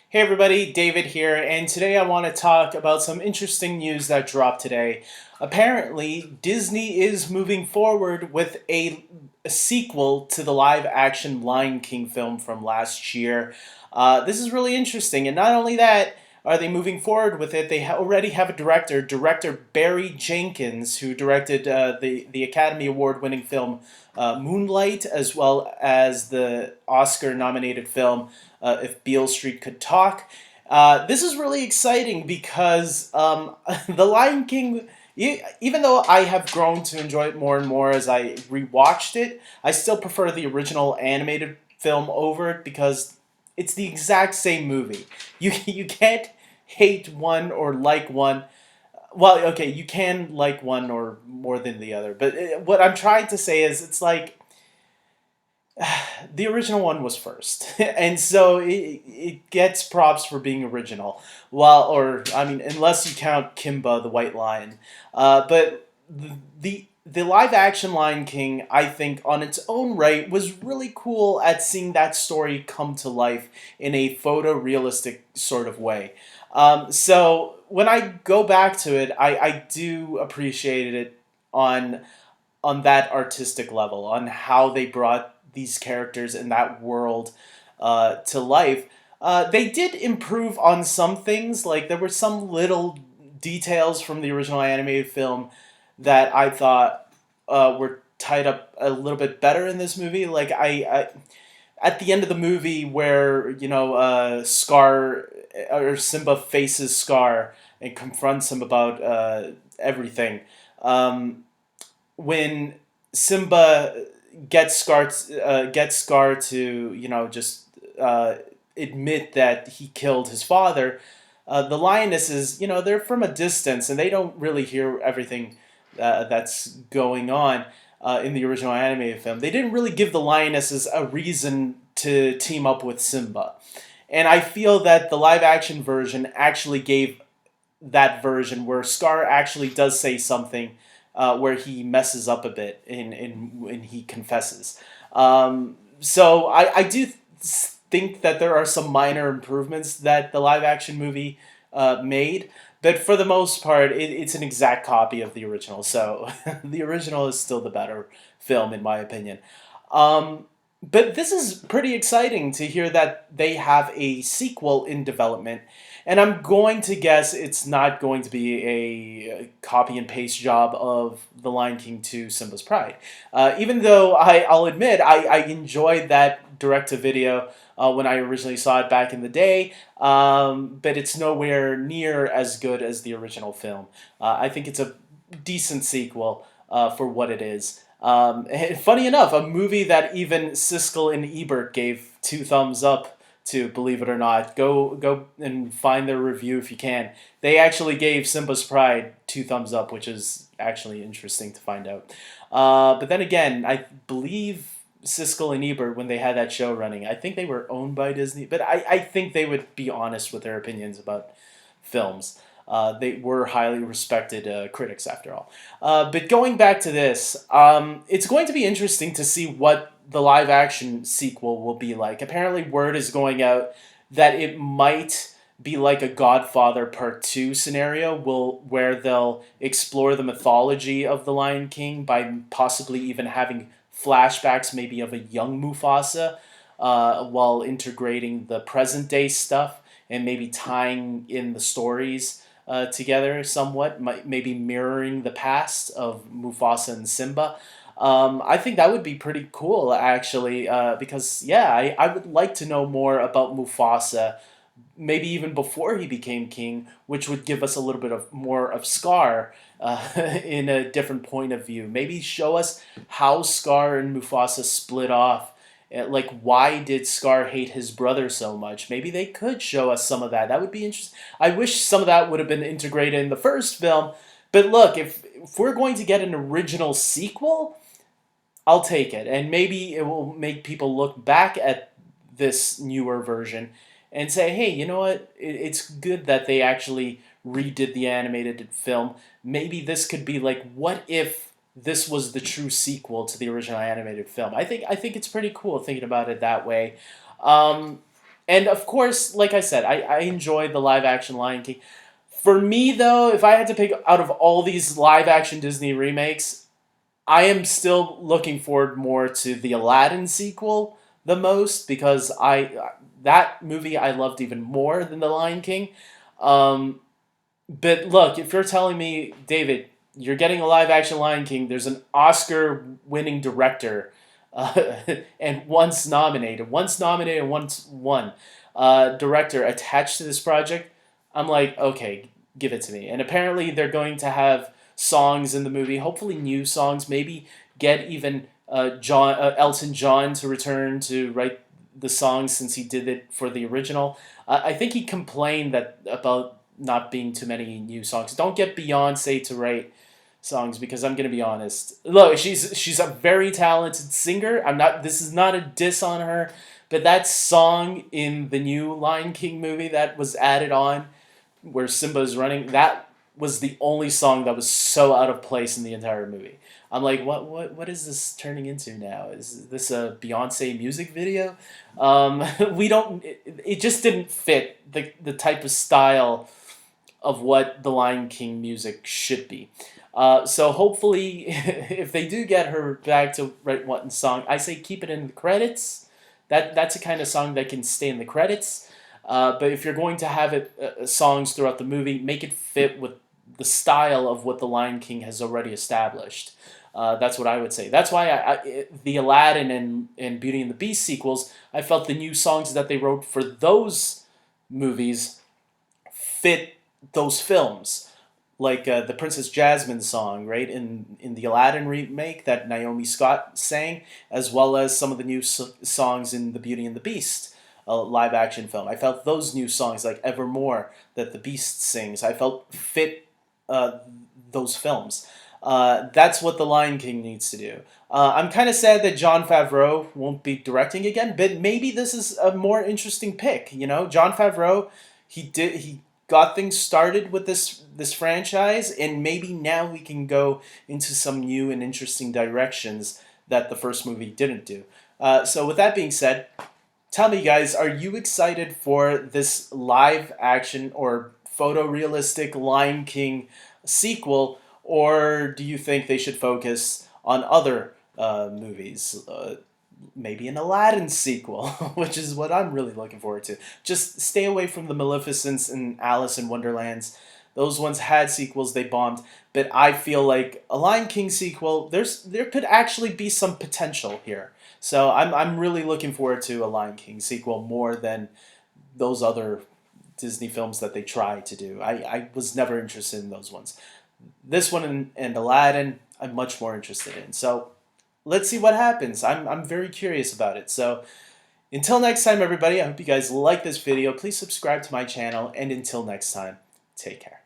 Hey everybody, David here, and today I want to talk about some interesting news that dropped today. Apparently, Disney is moving forward with a sequel to the live action Lion King film from last year. This is really interesting, and not only that, are they moving forward with it? They already have a director Barry Jenkins, who directed the Academy Award winning film Moonlight, as well as the Oscar nominated film If Beale Street Could Talk. This is really exciting because The Lion King, even though I have grown to enjoy it more and more as I rewatched it, I still prefer the original animated film over it because it's the exact same movie. You can't hate one or like one. Well, okay, you can like one or more than the other, but what I'm trying to say is it's like the original one was first, and so it gets props for being original. Well, or I mean, unless you count Kimba the White Lion, but the live action Lion King, I think, on its own right, was really cool at seeing that story come to life in a photorealistic sort of way. So when I go back to it, I do appreciate it on that artistic level, on how they brought these characters in that world to life. They did improve on some things, like there were some little details from the original animated film that I thought were tied up a little bit better in this movie. Like I at the end of the movie, where Scar or Simba faces Scar and confronts him about everything. Um, when Simba gets Scar to just admit that he killed his father, the lionesses, they're from a distance and they don't really hear everything that's going on in the original animated film. They didn't really give the lionesses a reason to team up with Simba, and I feel that the live action version actually gave that version where Scar actually does say something where he messes up a bit in when he confesses. So I do think that there are some minor improvements that the live action movie made, but for the most part, it's an exact copy of the original. So the original is still the better film, in my opinion. Um, but this is pretty exciting to hear that they have a sequel in development. And I'm going to guess it's not going to be a copy and paste job of The Lion King to Simba's Pride. Even though I'll admit I enjoyed that direct to video when I originally saw it back in the day, but it's nowhere near as good as the original film. I think it's a decent sequel for what it is. And funny enough, a movie that even Siskel and Ebert gave two thumbs up to, believe it or not. Go and find their review if you can. They actually gave Simba's Pride two thumbs up, which is actually interesting to find out. But then again, I believe Siskel and Ebert, when they had that show running, I think they were owned by Disney, but I think they would be honest with their opinions about films. They were highly respected critics, after all. But going back to this, it's going to be interesting to see what the live action sequel will be like. Apparently, word is going out that it might be like a Godfather Part 2 scenario where they'll explore the mythology of the Lion King by possibly even having flashbacks, maybe of a young Mufasa, while integrating the present day stuff and maybe tying in the stories together somewhat, maybe mirroring the past of Mufasa and Simba. I think that would be pretty cool, actually, because, yeah, I would like to know more about Mufasa, maybe even before he became king, which would give us a little bit of more of Scar in a different point of view. Maybe show us how Scar and Mufasa split off. Like, why did Scar hate his brother so much? Maybe they could show us some of that. That would be interesting. I wish some of that would have been integrated in the first film. But look, if we're going to get an original sequel, I'll take it. And maybe it will make people look back at this newer version and say, hey, you know what? It's good that they actually redid the animated film. Maybe this could be like, what if this was the true sequel to the original animated film? I think it's pretty cool thinking about it that way. Um, And of course, like I said, I enjoy the live action Lion King. For me, though, if I had to pick out of all these live action Disney remakes, I am still looking forward more to the Aladdin sequel the most because I that movie I loved even more than the Lion King. Um, but look, if you're telling me, David, you're getting a live action Lion King, there's an Oscar winning director, uh, and once nominated, once won, director attached to this project, I'm like, okay, give it to me. And apparently, they're going to have songs in the movie, hopefully new songs, maybe get even Elton John to return to write the songs since he did it for the original. I think he complained that about not being too many new songs. Don't get Beyonce to write songs because I'm gonna be honest. Look, she's a very talented singer. I'm not. This is not a diss on her, but that song in the new Lion King movie that was added on, where Simba is running, that was the only song that was so out of place in the entire movie. I'm like, what is this turning into now? Is this a Beyonce music video? We don't. It just didn't fit the type of style of what the Lion King music should be. So hopefully, if they do get her back to write one song, I say keep it in the credits. That's a kind of song that can stay in the credits. But if you're going to have it songs throughout the movie, make it fit with the style of what the Lion King has already established. That's what I would say. That's why the Aladdin and Beauty and the Beast sequels, I felt the new songs that they wrote for those movies fit those films, like the Princess Jasmine song, right in the Aladdin remake that Naomi Scott sang, as well as some of the new songs in the Beauty and the Beast live action film. I felt those new songs like Evermore that the Beast sings. I felt fit those films. That's what the Lion King needs to do. I'm kind of sad that Jon Favreau won't be directing again, but maybe this is a more interesting pick. You know, Jon Favreau, he got things started with this franchise, and maybe now we can go into some new and interesting directions that the first movie didn't do. So with that being said, tell me guys, are you excited for this live action or photorealistic Lion King sequel, or do you think they should focus on other movies? Maybe an Aladdin sequel, which is what I'm really looking forward to. Just stay away from the Maleficents and Alice in Wonderlands. Those ones had sequels, they bombed. But I feel like a Lion King sequel, there could actually be some potential here. So I'm really looking forward to a Lion King sequel more than those other Disney films that they try to do. I was never interested in those ones. This one and Aladdin, I'm much more interested in. So let's see what happens. I'm very curious about it. So until next time, everybody, I hope you guys like this video. Please subscribe to my channel. And until next time, take care.